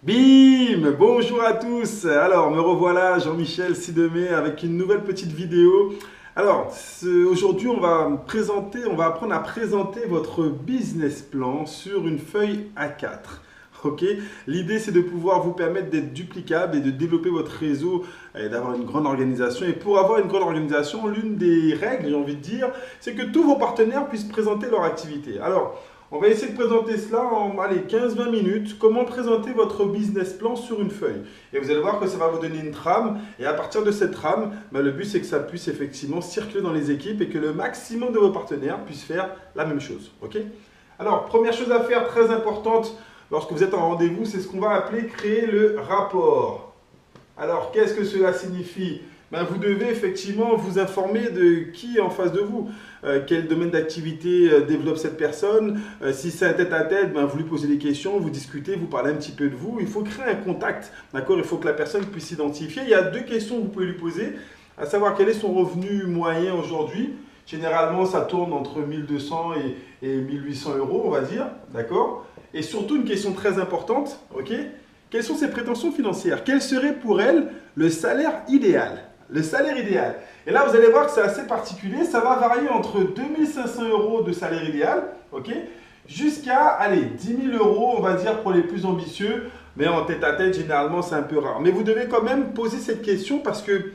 Bim! Bonjour à tous! Alors, me revoilà, Jean-Michel Sidemé, avec une nouvelle petite vidéo. Alors, aujourd'hui, on va apprendre à présenter votre business plan sur une feuille A4. Ok? L'idée, c'est de pouvoir vous permettre d'être duplicable et de développer votre réseau et d'avoir une grande organisation. Et pour avoir une grande organisation, l'une des règles, j'ai envie de dire, c'est que tous vos partenaires puissent présenter leur activité. Alors, on va essayer de présenter cela en 15-20 minutes. Comment présenter votre business plan sur une feuille. Et vous allez voir que ça va vous donner une trame. Et à partir de cette trame, le but c'est que ça puisse effectivement circuler dans les équipes et que le maximum de vos partenaires puissent faire la même chose. Ok? Alors, première chose à faire très importante lorsque vous êtes en rendez-vous, c'est ce qu'on va appeler créer le rapport. Alors, qu'est-ce que cela signifie? Vous devez effectivement vous informer de qui est en face de vous, quel domaine d'activité développe cette personne. Si c'est un tête-à-tête, vous lui posez des questions, vous discutez, vous parlez un petit peu de vous. Il faut créer un contact, d'accord? Il faut que la personne puisse s'identifier. Il y a deux questions que vous pouvez lui poser, à savoir quel est son revenu moyen aujourd'hui. Généralement, ça tourne entre 1200 et 1800 euros, on va dire, d'accord? Et surtout, une question très importante, ok? Quelles sont ses prétentions financières? Quel serait pour elle le salaire idéal? Le salaire idéal. Et là, vous allez voir que c'est assez particulier. Ça va varier entre 2500 euros de salaire idéal, ok, jusqu'à, allez, 10 000 euros, on va dire, pour les plus ambitieux. Mais en tête-à-tête, généralement, c'est un peu rare. Mais vous devez quand même poser cette question parce que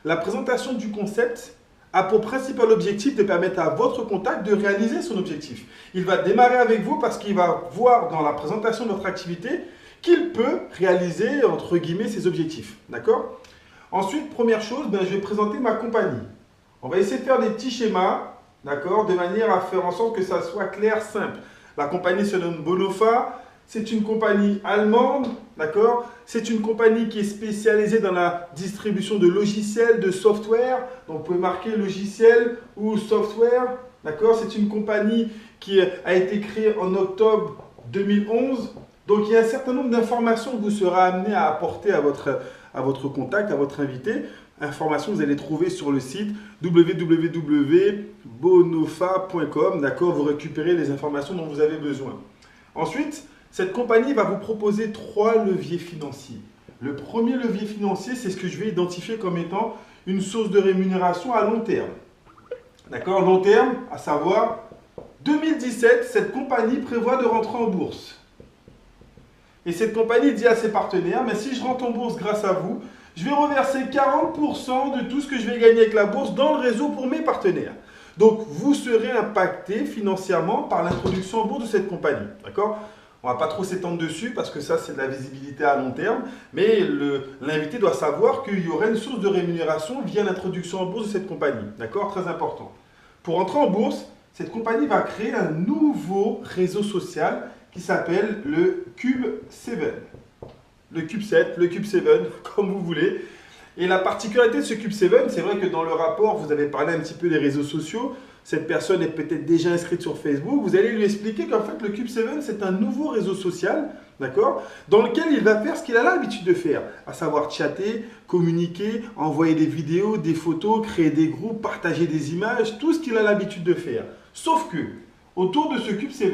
la présentation du concept a pour principal objectif de permettre à votre contact de réaliser son objectif. Il va démarrer avec vous parce qu'il va voir dans la présentation de votre activité qu'il peut réaliser, entre guillemets, ses objectifs. D'accord? Ensuite, première chose, je vais présenter ma compagnie. On va essayer de faire des petits schémas, d'accord, de manière à faire en sorte que ça soit clair, simple. La compagnie se nomme Bonofa, c'est une compagnie allemande, d'accord. C'est une compagnie qui est spécialisée dans la distribution de logiciels, de software. Donc, vous pouvez marquer logiciel ou software, d'accord. C'est une compagnie qui a été créée en octobre 2011. Donc, il y a un certain nombre d'informations que vous serez amené à apporter à votre contact, à votre invité. Informations que vous allez trouver sur le site www.bonofa.com. D'accord, vous récupérez les informations dont vous avez besoin. Ensuite, cette compagnie va vous proposer 3 leviers financiers. Le premier levier financier, c'est ce que je vais identifier comme étant une source de rémunération à long terme. D'accord, long terme, à savoir 2017, cette compagnie prévoit de rentrer en bourse. Et cette compagnie dit à ses partenaires, mais si je rentre en bourse grâce à vous, je vais reverser 40% de tout ce que je vais gagner avec la bourse dans le réseau pour mes partenaires. Donc, vous serez impacté financièrement par l'introduction en bourse de cette compagnie. D'accord? On ne va pas trop s'étendre dessus parce que ça, c'est de la visibilité à long terme. Mais l'invité doit savoir qu'il y aurait une source de rémunération via l'introduction en bourse de cette compagnie. D'accord? Très important. Pour entrer en bourse, cette compagnie va créer un nouveau réseau social qui s'appelle le Cube 7. Le Cube 7, le Cube 7, comme vous voulez. Et la particularité de ce Cube 7, c'est vrai que dans le rapport, vous avez parlé un petit peu des réseaux sociaux. Cette personne est peut-être déjà inscrite sur Facebook. Vous allez lui expliquer qu'en fait, le Cube 7, c'est un nouveau réseau social, d'accord, dans lequel il va faire ce qu'il a l'habitude de faire, à savoir chatter, communiquer, envoyer des vidéos, des photos, créer des groupes, partager des images, tout ce qu'il a l'habitude de faire. Sauf que, autour de ce Cube 7,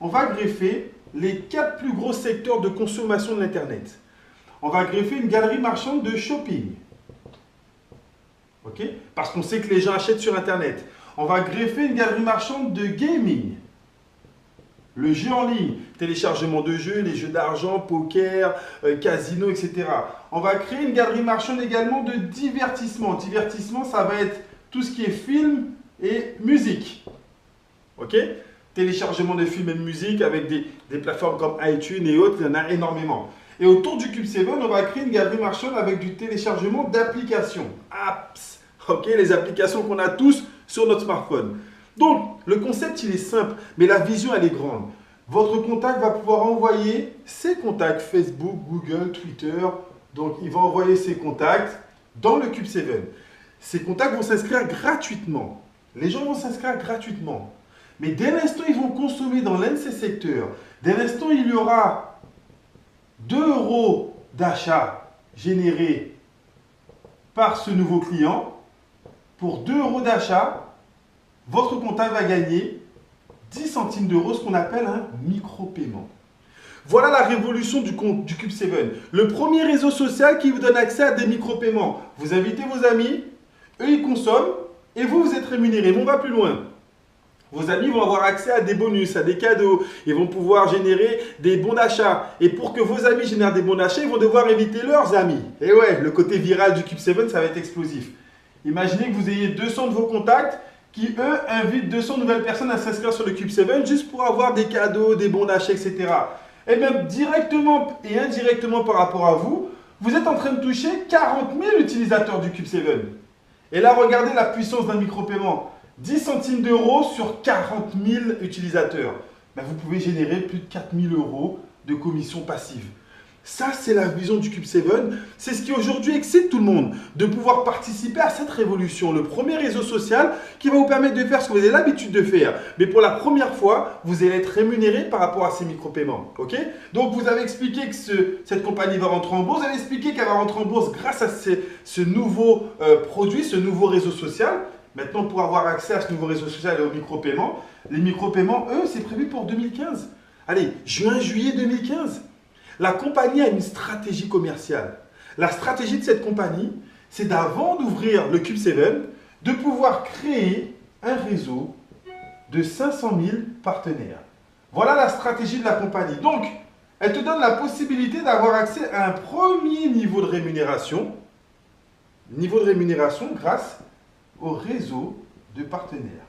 on va greffer les 4 plus gros secteurs de consommation de l'Internet. On va greffer une galerie marchande de shopping. Ok? Parce qu'on sait que les gens achètent sur Internet. On va greffer une galerie marchande de gaming. Le jeu en ligne, téléchargement de jeux, les jeux d'argent, poker, casino, etc. On va créer une galerie marchande également de divertissement. Divertissement, ça va être tout ce qui est film et musique. Ok? Téléchargement de films et de musique avec des plateformes comme iTunes et autres, il y en a énormément. Et autour du Cube 7, on va créer une galerie marchande avec du téléchargement d'applications. Apps, ok, les applications qu'on a tous sur notre smartphone. Donc, le concept, il est simple, mais la vision, elle est grande. Votre contact va pouvoir envoyer ses contacts Facebook, Google, Twitter. Donc, il va envoyer ses contacts dans le Cube 7. Ces contacts vont s'inscrire gratuitement. Les gens vont s'inscrire gratuitement. Mais dès l'instant ils vont consommer dans l'un de ces secteurs, dès l'instant il y aura 2 euros d'achat générés par ce nouveau client, pour 2 euros d'achat, votre contact va gagner 10 centimes d'euros, ce qu'on appelle un micro-paiement. Voilà la révolution du compte du Cube7. Le premier réseau social qui vous donne accès à des micro-paiements. Vous invitez vos amis, eux ils consomment et vous, vous êtes rémunérés. Mais on va plus loin. Vos amis vont avoir accès à des bonus, à des cadeaux. Ils vont pouvoir générer des bons d'achat. Et pour que vos amis génèrent des bons d'achat, ils vont devoir inviter leurs amis. Et ouais, le côté viral du Cube7, ça va être explosif. Imaginez que vous ayez 200 de vos contacts qui, eux, invitent 200 nouvelles personnes à s'inscrire sur le Cube7 juste pour avoir des cadeaux, des bons d'achat, etc. Et même directement et indirectement par rapport à vous, vous êtes en train de toucher 40 000 utilisateurs du Cube7. Et là, regardez la puissance d'un micro-paiement. 10 centimes d'euros sur 40 000 utilisateurs. Ben, vous pouvez générer plus de 4 000 euros de commission passive. Ça, c'est la vision du Cube7. C'est ce qui aujourd'hui excite tout le monde, de pouvoir participer à cette révolution. Le premier réseau social qui va vous permettre de faire ce que vous avez l'habitude de faire. Mais pour la première fois, vous allez être rémunéré par rapport à ces micro-paiements. Okay? Donc, vous avez expliqué que cette compagnie va rentrer en bourse. Vous avez expliqué qu'elle va rentrer en bourse grâce à ce nouveau produit, ce nouveau réseau social. Maintenant, pour avoir accès à ce nouveau réseau social et aux micro-paiements, les micro-paiements, eux, c'est prévu pour 2015. Allez, juin, juillet 2015. La compagnie a une stratégie commerciale. La stratégie de cette compagnie, c'est d'avant d'ouvrir le Cube7, de pouvoir créer un réseau de 500 000 partenaires. Voilà la stratégie de la compagnie. Donc, elle te donne la possibilité d'avoir accès à un premier niveau de rémunération. Niveau de rémunération grâce au réseau de partenaires.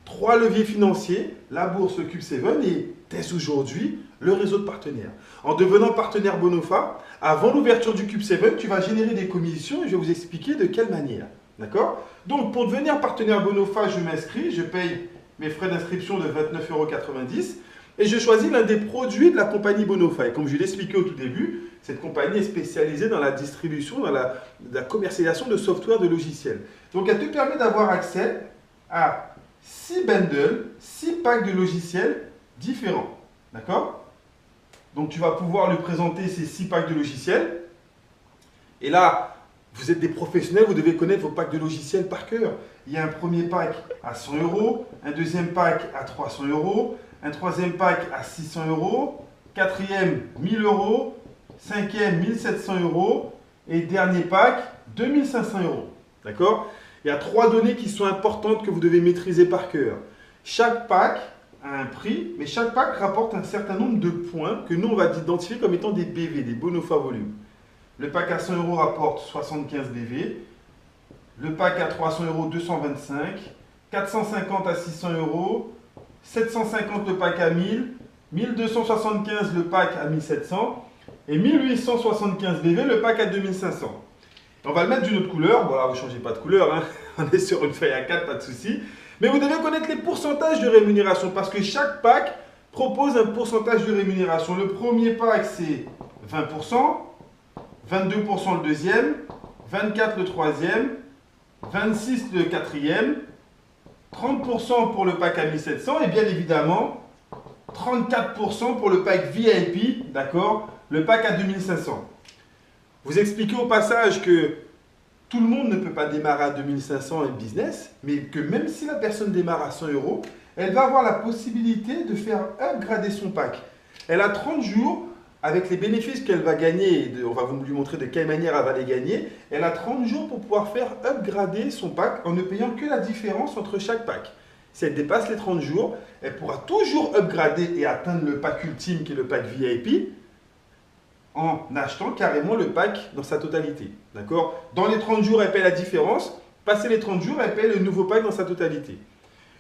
3 leviers financiers, la bourse, le Cube7 et dès aujourd'hui, le réseau de partenaires. En devenant partenaire Bonofa, avant l'ouverture du Cube7, tu vas générer des commissions et je vais vous expliquer de quelle manière. D'accord? Donc, pour devenir partenaire Bonofa, je m'inscris, je paye mes frais d'inscription de 29,90 € et je choisis l'un des produits de la compagnie Bonofa. Et comme je l'ai expliqué au tout début, cette compagnie est spécialisée dans la distribution, dans la commercialisation de software, de logiciels. Donc, elle te permet d'avoir accès à 6 bundles, 6 packs de logiciels différents. D'accord? Donc, tu vas pouvoir lui présenter ces 6 packs de logiciels. Et là, vous êtes des professionnels, vous devez connaître vos packs de logiciels par cœur. Il y a un premier pack à 100 €, un deuxième pack à 300 €, un troisième pack à 600 €, quatrième 1000 €, cinquième 1700 € et dernier pack 2500 €. D'accord? Il y a 3 données qui sont importantes que vous devez maîtriser par cœur. Chaque pack a un prix, mais chaque pack rapporte un certain nombre de points que nous, on va identifier comme étant des BV, des Bonofa volume. Le pack à 100 € rapporte 75 BV. Le pack à 300 €, 225. 450 à 600 €. 750 le pack à 1000. 1275 le pack à 1700. Et 1875 BV le pack à 2500. On va le mettre d'une autre couleur. Voilà, vous ne changez pas de couleur, hein. On est sur une feuille A4, pas de souci. Mais vous devez connaître les pourcentages de rémunération parce que chaque pack propose un pourcentage de rémunération. Le premier pack, c'est 20%, 22% le deuxième, 24% le troisième, 26% le quatrième, 30% pour le pack à 1700 et bien évidemment 34% pour le pack VIP, d'accord, le pack à 2500. Vous expliquez au passage que tout le monde ne peut pas démarrer à 2500 en business, mais que même si la personne démarre à 100 €, elle va avoir la possibilité de faire upgrader son pack. Elle a 30 jours avec les bénéfices qu'elle va gagner, on va lui montrer de quelle manière elle va les gagner, elle a 30 jours pour pouvoir faire upgrader son pack en ne payant que la différence entre chaque pack. Si elle dépasse les 30 jours, elle pourra toujours upgrader et atteindre le pack ultime qui est le pack VIP en achetant carrément le pack dans sa totalité. D'accord? Dans les 30 jours, elle paie la différence. Passé les 30 jours, elle paie le nouveau pack dans sa totalité.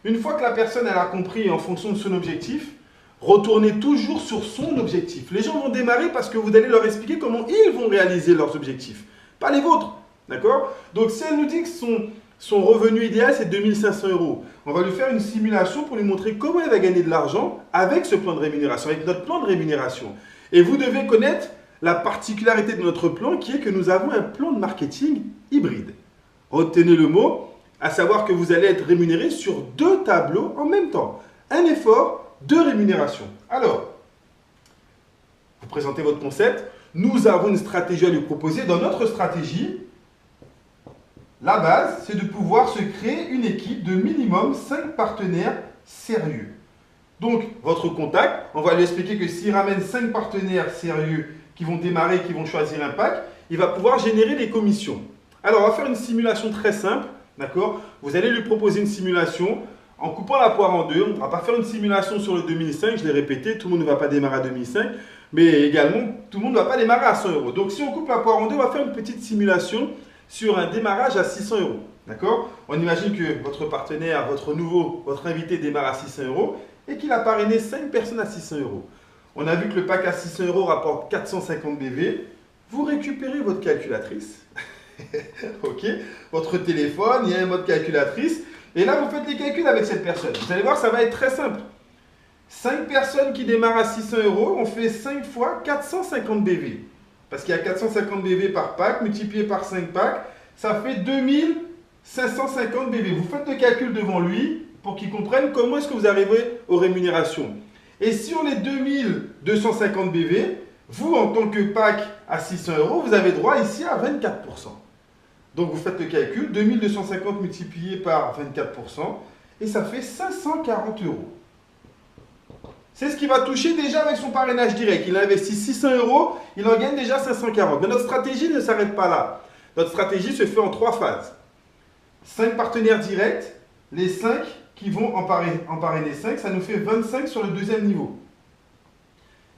Une fois que la personne elle a compris en fonction de son objectif, retournez toujours sur son objectif. Les gens vont démarrer parce que vous allez leur expliquer comment ils vont réaliser leurs objectifs, pas les vôtres. D'accord? Donc, si elle nous dit que son revenu idéal, c'est 2500 €, on va lui faire une simulation pour lui montrer comment elle va gagner de l'argent avec ce plan de rémunération, avec notre plan de rémunération. Et vous devez connaître la particularité de notre plan qui est que nous avons un plan de marketing hybride. Retenez le mot, à savoir que vous allez être rémunéré sur 2 tableaux en même temps. Un effort, 2 rémunérations. Alors, vous présentez votre concept. Nous avons une stratégie à lui proposer. Dans notre stratégie, la base, c'est de pouvoir se créer une équipe de minimum 5 partenaires sérieux. Donc, votre contact, on va lui expliquer que s'il ramène 5 partenaires sérieux qui vont démarrer, qui vont choisir un pack, il va pouvoir générer des commissions. Alors, on va faire une simulation très simple, d'accord? Vous allez lui proposer une simulation en coupant la poire en deux. On ne va pas faire une simulation sur le 2005, je l'ai répété, tout le monde ne va pas démarrer à 2005, mais également, tout le monde ne va pas démarrer à 100 euros. Donc, si on coupe la poire en deux, on va faire une petite simulation sur un démarrage à 600 euros. D'accord? On imagine que votre partenaire, votre invité démarre à 600 euros et qu'il a parrainé 5 personnes à 600 euros. On a vu que le pack à 600 euros rapporte 450 BV. Vous récupérez votre calculatrice, ok, votre téléphone, il y a un mode calculatrice. Et là, vous faites les calculs avec cette personne. Vous allez voir, ça va être très simple. 5 personnes qui démarrent à 600 euros, on fait 5 fois 450 BV. Parce qu'il y a 450 BV par pack, multiplié par 5 packs, ça fait 2550 BV. Vous faites le calcul devant lui pour qu'il comprenne comment est-ce que vous arrivez aux rémunérations. Et sur les 2250 BV, vous, en tant que pack à 600 euros, vous avez droit ici à 24%. Donc, vous faites le calcul, 2250 multiplié par 24%, et ça fait 540 euros. C'est ce qu'il va toucher déjà avec son parrainage direct. Il investit 600 euros, il en gagne déjà 540. Mais notre stratégie ne s'arrête pas là. Notre stratégie se fait en 3 phases. 5 partenaires directs, les 5 qui vont en parrainer 5, ça nous fait 25 sur le deuxième niveau.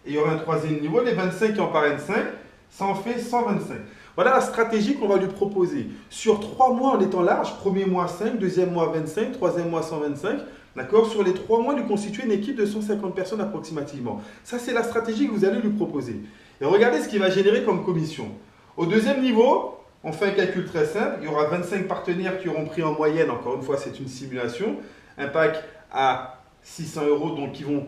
Et il y aura un troisième niveau, les 25 qui en parrainent 5, ça en fait 125. Voilà la stratégie qu'on va lui proposer. Sur 3 mois en étant large, premier mois 5, deuxième mois 25, troisième mois 125. D'accord? Sur les 3 mois, lui constituer une équipe de 150 personnes approximativement. Ça, c'est la stratégie que vous allez lui proposer. Et regardez ce qu'il va générer comme commission. Au deuxième niveau, on fait un calcul très simple. Il y aura 25 partenaires qui auront pris en moyenne, encore une fois, c'est une simulation, un pack à 600 euros, donc qui vont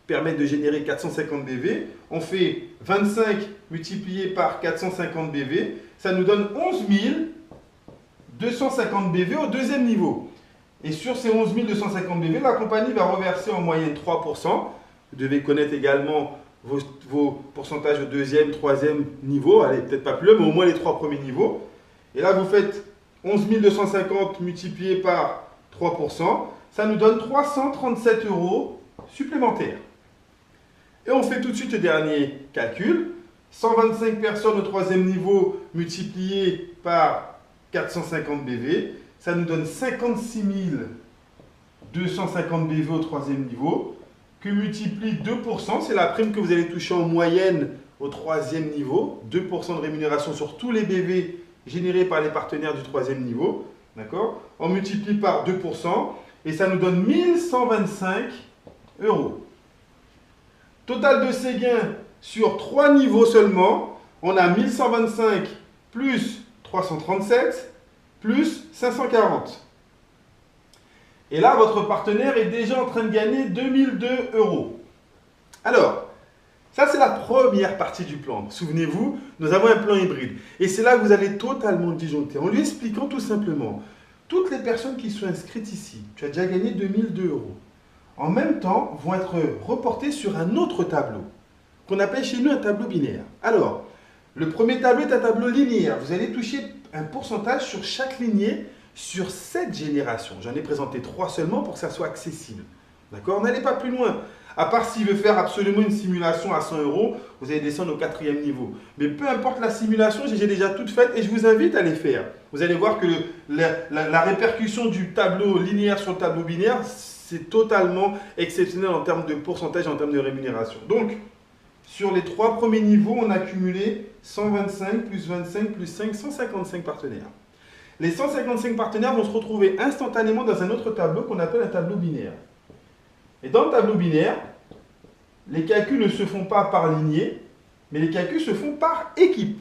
permettre de générer 450 BV. On fait 25 multiplié par 450 BV. Ça nous donne 11 250 BV au deuxième niveau. Et sur ces 11 250 BV, la compagnie va reverser en moyenne 3%. Vous devez connaître également vos pourcentages au deuxième, troisième niveau. Allez, peut-être pas plus, mais au moins les 3 premiers niveaux. Et là, vous faites 11 250 multiplié par 3%. Ça nous donne 337 euros supplémentaires. Et on fait tout de suite le dernier calcul. 125 personnes au troisième niveau multiplié par 450 BV. Ça nous donne 56 250 BV au troisième niveau, que multiplie 2%, c'est la prime que vous allez toucher en moyenne au troisième niveau, 2% de rémunération sur tous les BV générés par les partenaires du troisième niveau, d'accord? On multiplie par 2% et ça nous donne 1125 euros. Total de ces gains sur 3 niveaux seulement, on a 1125 plus 337 plus 540. Et là, votre partenaire est déjà en train de gagner 2002 euros. Alors, ça c'est la première partie du plan. Souvenez-vous, nous avons un plan hybride. Et c'est là que vous allez totalement disjoncter. En lui expliquant tout simplement, toutes les personnes qui sont inscrites ici, tu as déjà gagné 2002 euros. En même temps, vont être reportées sur un autre tableau, qu'on appelle chez nous un tableau binaire. Alors, le premier tableau est un tableau linéaire. Vous allez toucher un pourcentage sur chaque lignée sur cette génération. J'en ai présenté 3 seulement pour que ça soit accessible. D'accord? N'allez pas plus loin. À part s'il veut faire absolument une simulation à 100 euros, vous allez descendre au 4e niveau. Mais peu importe la simulation, j'ai déjà toute faite et je vous invite à les faire. Vous allez voir que la répercussion du tableau linéaire sur le tableau binaire, c'est totalement exceptionnel en termes de pourcentage, en termes de rémunération. Donc, sur les 3 premiers niveaux, on a cumulé 125 plus 25 plus 5, 155 partenaires. Les 155 partenaires vont se retrouver instantanément dans un autre tableau qu'on appelle un tableau binaire. Et dans le tableau binaire, les calculs ne se font pas par lignée, mais les calculs se font par équipe.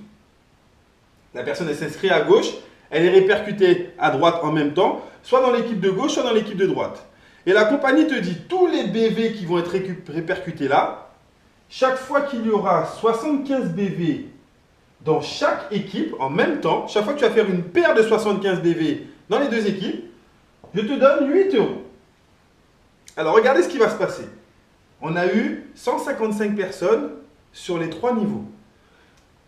La personne s'inscrit à gauche, elle est répercutée à droite en même temps, soit dans l'équipe de gauche, soit dans l'équipe de droite. Et la compagnie te dit, tous les BV qui vont être répercutés là, chaque fois qu'il y aura 75 BV dans chaque équipe, en même temps, chaque fois que tu vas faire une paire de 75 BV dans les 2 équipes, je te donne 8 euros. Alors, regardez ce qui va se passer. On a eu 155 personnes sur les 3 niveaux.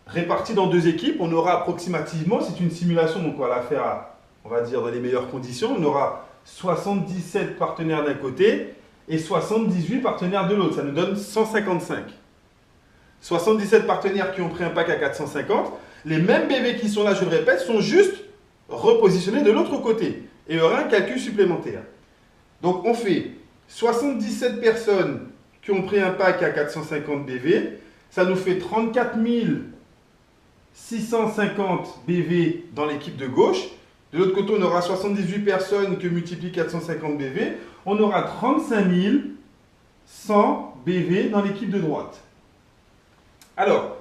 Réparties dans 2 équipes, on aura approximativement, c'est une simulation, donc on va la faire, on va dire, dans les meilleures conditions, on aura 77 partenaires d'un côté et 78 partenaires de l'autre. Ça nous donne 155. 77 partenaires qui ont pris un pack à 450. Les mêmes BV qui sont là, je le répète, sont juste repositionnés de l'autre côté. Et il y aura un calcul supplémentaire. Donc on fait 77 personnes qui ont pris un pack à 450 BV. Ça nous fait 34 650 BV dans l'équipe de gauche. De l'autre côté, on aura 78 personnes que multiplie 450 BV. On aura 35 100 BV dans l'équipe de droite. Alors,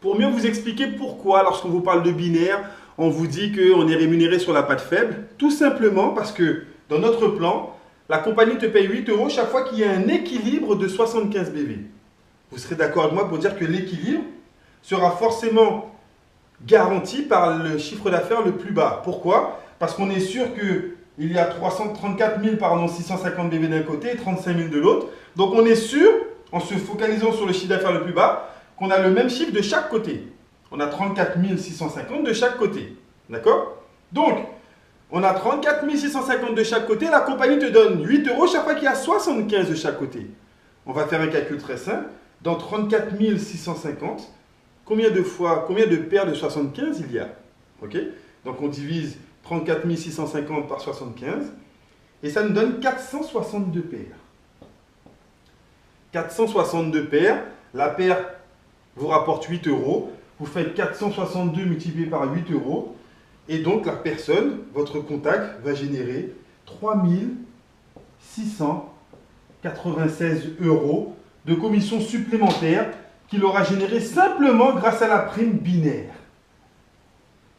pour mieux vous expliquer pourquoi, lorsqu'on vous parle de binaire, on vous dit qu'on est rémunéré sur la patte faible, tout simplement parce que dans notre plan, la compagnie te paye 8 € chaque fois qu'il y a un équilibre de 75 BV. Vous serez d'accord avec moi pour dire que l'équilibre sera forcément garanti par le chiffre d'affaires le plus bas. Pourquoi? Parce qu'on est sûr qu'il y a 34 650 BV d'un côté et 35 000 de l'autre. Donc on est sûr, en se focalisant sur le chiffre d'affaires le plus bas, qu'on a le même chiffre de chaque côté. On a 34 650 de chaque côté. D'accord? Donc, on a 34 650 de chaque côté. La compagnie te donne 8 € chaque fois qu'il y a 75 de chaque côté. On va faire un calcul très simple. Dans 34 650, combien de paires de 75 il y a? Ok? Donc, on divise 34 650 par 75. Et ça nous donne 462 paires. 462 paires. La paire vous rapporte 8 €. Vous faites 462 multiplié par 8 €. Et donc, la personne, votre contact, va générer 3 696 € de commission supplémentaire qu'il aura généré simplement grâce à la prime binaire.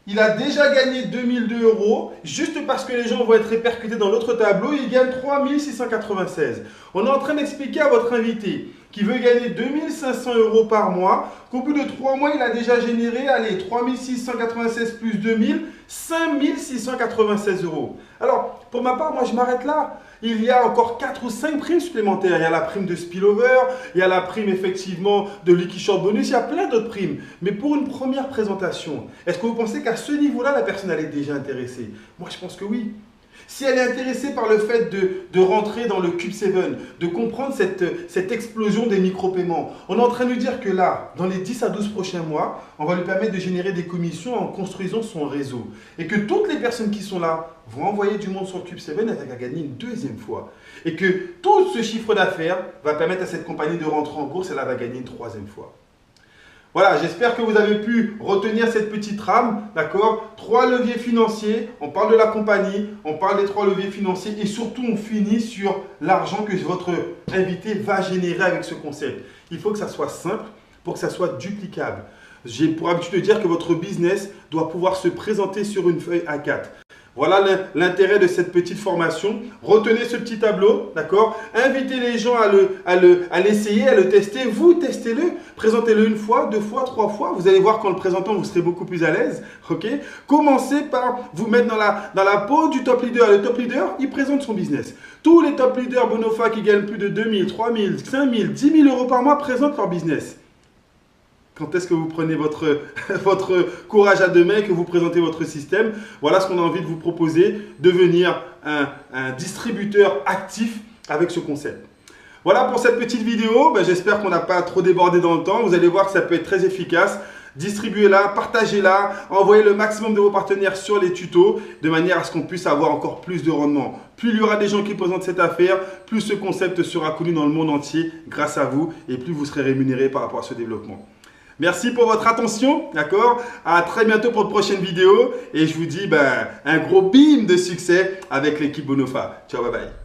Il a déjà gagné 2002 € juste parce que les gens vont être répercutés dans l'autre tableau. Il gagne 3 696. On est en train d'expliquer à votre invité qui veut gagner 2500 € par mois, qu'au bout de 3 mois, il a déjà généré, allez, 3 696 plus 2000, 5 696 €. Alors, pour ma part, moi, je m'arrête là. Il y a encore 4 ou 5 primes supplémentaires. Il y a la prime de spillover, il y a la prime, effectivement, de Lucky Short Bonus, il y a plein d'autres primes. Mais pour une première présentation, est-ce que vous pensez qu'à ce niveau-là, la personne, elle est déjà intéressée? Moi, je pense que oui. Si elle est intéressée par le fait de rentrer dans le Cube 7, de comprendre cette explosion des micro-paiements, on est en train de lui dire que là, dans les 10 à 12 prochains mois, on va lui permettre de générer des commissions en construisant son réseau. Et que toutes les personnes qui sont là vont envoyer du monde sur le Cube 7, elle va gagner une deuxième fois. Et que tout ce chiffre d'affaires va permettre à cette compagnie de rentrer en bourse et elle va gagner une troisième fois. Voilà, j'espère que vous avez pu retenir cette petite trame, d'accord? 3 leviers financiers, on parle de la compagnie, on parle des 3 leviers financiers et surtout on finit sur l'argent que votre invité va générer avec ce concept. Il faut que ça soit simple pour que ça soit duplicable. J'ai pour habitude de dire que votre business doit pouvoir se présenter sur une feuille A4. Voilà l'intérêt de cette petite formation. Retenez ce petit tableau, d'accord? Invitez les gens à l'essayer, à le tester. Vous, testez-le. Présentez-le 1 fois, 2 fois, 3 fois. Vous allez voir qu'en le présentant, vous serez beaucoup plus à l'aise. Ok? Commencez par vous mettre dans la peau du top leader. Le top leader, il présente son business. Tous les top leaders Bonofa qui gagnent plus de 2000, 3000, 5000, 10 000 € par mois présentent leur business. Quand est-ce que vous prenez votre courage à deux mains et que vous présentez votre système? Voilà ce qu'on a envie de vous proposer, devenir un distributeur actif avec ce concept. Voilà pour cette petite vidéo. J'espère qu'on n'a pas trop débordé dans le temps. Vous allez voir que ça peut être très efficace. Distribuez-la, partagez-la, envoyez le maximum de vos partenaires sur les tutos de manière à ce qu'on puisse avoir encore plus de rendement. Plus il y aura des gens qui présentent cette affaire, plus ce concept sera connu dans le monde entier grâce à vous et plus vous serez rémunéré par rapport à ce développement. Merci pour votre attention, d'accord? À très bientôt pour de prochaines vidéos et je vous dis un gros bim de succès avec l'équipe Bonofa. Ciao, bye bye.